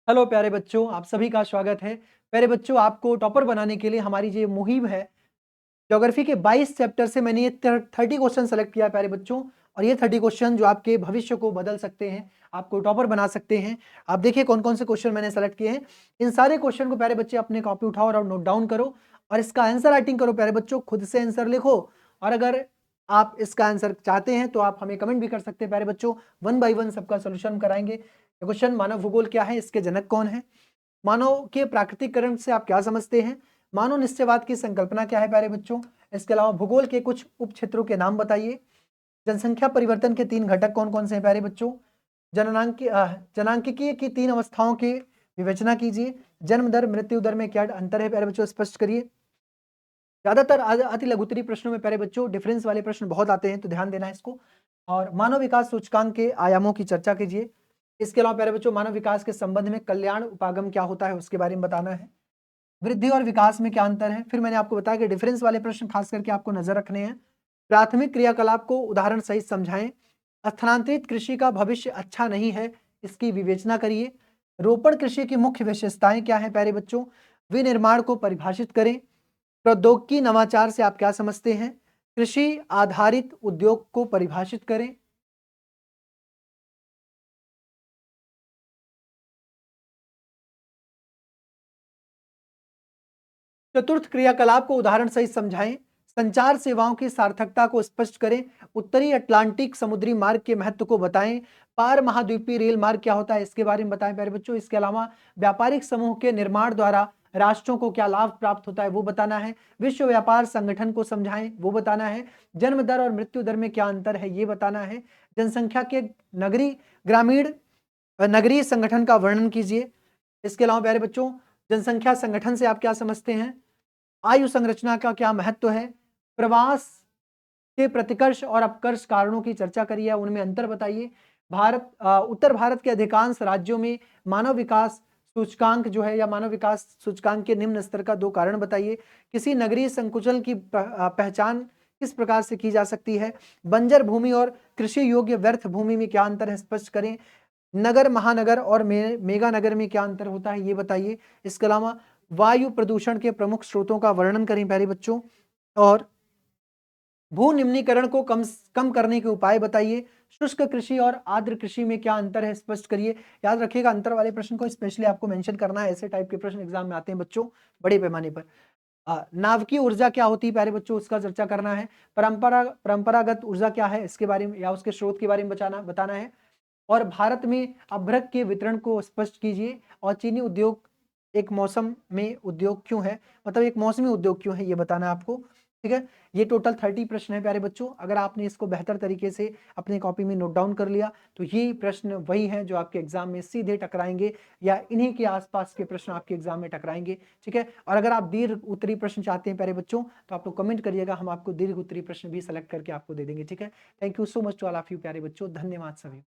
Hello प्यारे बच्चों, आप सभी का स्वागत है। प्यारे बच्चों, आपको टॉपर बनाने के लिए हमारी जो मुहिम है, ज्योग्राफी के 22 चैप्टर से मैंने ये 30 क्वेश्चन सेलेक्ट किया है प्यारे बच्चों। और ये 30 क्वेश्चन जो आपके भविष्य को बदल सकते हैं, आपको टॉपर बना सकते हैं। आप देखिए कौन-कौन से क्वेश्चन मैंने सेलेक्ट किए हैं। इन सारे क्वेश्चन को प्यारे बच्चे अपने कॉपी उठाओ और नोट डाउन करो और इसका आंसर राइटिंग करो प्यारे बच्चों, खुद से आंसर लिखो। और अगर आप इसका आंसर चाहते हैं तो आप हमें कमेंट भी कर सकते हैं प्यारे बच्चों। वन बाय वन सबका सॉल्यूशन कराएंगे। क्वेश्चन, मानव भूगोल क्या है, इसके जनक कौन है? मानव के प्राकृतिकरण से आप क्या समझते हैं? मानव निश्चयवाद की संकल्पना क्या है प्यारे बच्चों? इसके अलावा भूगोल के कुछ उप क्षेत्रों के नाम बताइए। जनसंख्या परिवर्तन के 3 घटक कौन-कौन से हैं प्यारे बच्चों? जनांकीय की 3 अवस्थाओं की विवेचना कीजिए। जन्म दर, मृत्यु दर में क्या अंतर है प्यारे बच्चों, स्पष्ट करिए। ज्यादातर अति लघुत्तरीय प्रश्नों में प्यारे बच्चों डिफरेंस वाले प्रश्न बहुत आते हैं, तो ध्यान देना है इसको। और मानव विकास सूचकांक के आयामों की चर्चा कीजिए। इसके अलावा प्यारे बच्चों, मानव विकास के संबंध में कल्याण उपागम क्या होता है उसके बारे में बताना है। वृद्धि और विकास में क्या अंतर है? फिर मैंने आपको बताया कि डिफरेंस वाले प्रश्न खास करके आपको नजर रखने हैं। प्राथमिक क्रियाकलाप को उदाहरण सहित समझाएं। स्थानांतरित कृषि का भविष्य अच्छा नहीं है, इसकी विवेचना करिए। रोपण कृषि की मुख्य विशेषताएं क्या है प्यारे बच्चों? विनिर्माण को परिभाषित करें। प्रौद्योगिकी नवाचार से आप क्या समझते हैं? कृषि आधारित उद्योग को परिभाषित करें। चतुर्थ क्रियाकलाप को उदाहरण सहित समझाएं। संचार सेवाओं की सार्थकता को स्पष्ट करें। उत्तरी अटलांटिक समुद्री मार्ग के महत्व को बताएं। पार महाद्वीपीय रेल मार्ग क्या होता है इसके बारे में बताएं प्यारे बच्चों। इसके अलावा व्यापारिक समूह के निर्माण द्वारा राष्ट्रों को क्या लाभ प्राप्त होता है वो बताना है। विश्व व्यापार संगठन को समझाएं, वो बताना है। जन्म दर और मृत्यु दर में क्या अंतर है ये बताना है। जनसंख्या के नगरीय ग्रामीण नगरीय संगठन का वर्णन कीजिए। इसके अलावा प्यारे बच्चों, जनसंख्या संगठन से आप क्या समझते हैं? आयु संरचना का क्या महत्व है? प्रवास के प्रतिकर्ष और अपकर्ष कारणों की चर्चा करिए, उनमें अंतर बताइए। उत्तर भारत के अधिकांश राज्यों में मानव विकास सूचकांक जो है या मानव विकास सूचकांक के निम्न स्तर का 2 कारण बताइए। किसी नगरीय संकुचन की पहचान किस प्रकार से की जा सकती है? बंजर भूमि और कृषि योग्य व्यर्थ भूमि में क्या अंतर है, स्पष्ट करें। नगर, महानगर और मेगा नगर में क्या अंतर होता है ये बताइए। इसके अलावा वायु प्रदूषण के प्रमुख स्रोतों का वर्णन करें प्यारे बच्चों। और भू निम्नीकरण को कम करने के उपाय बताइए। शुष्क कृषि और आर्द्र कृषि में क्या अंतर है, स्पष्ट करिए। याद रखिएगा, अंतर वाले प्रश्न को स्पेशली आपको मेंशन करना है, ऐसे टाइप के प्रश्न एग्जाम में आते हैं बच्चों बड़े पैमाने पर। नाभिकीय ऊर्जा क्या होती है प्यारे बच्चों, उसका चर्चा करना है। परंपरागत ऊर्जा क्या है इसके बारे में या उसके स्रोत के बारे में बताना है। और भारत में अभ्रक के वितरण को स्पष्ट कीजिए। और चीनी उद्योग एक मौसम में उद्योग क्यों है, मतलब एक मौसमी उद्योग क्यों है ये बताना है आपको। ठीक है, ये टोटल 30 प्रश्न है प्यारे बच्चों। अगर आपने इसको बेहतर तरीके से अपनी कॉपी में नोट डाउन कर लिया तो ये प्रश्न वही हैं जो आपके एग्जाम में सीधे टकराएंगे या इन्हीं के आसपास के प्रश्न आपके एग्जाम में टकराएंगे। ठीक है, और अगर आप दीर्घ उत्तरीय प्रश्न चाहते हैं प्यारे बच्चों तो आप लोग कमेंट करिएगा, हम आपको दीर्घ उत्तरीय प्रश्न भी सेलेक्ट करके आपको दे देंगे। ठीक है, thank you so much to all of you प्यारे बच्चों, धन्यवाद सभी।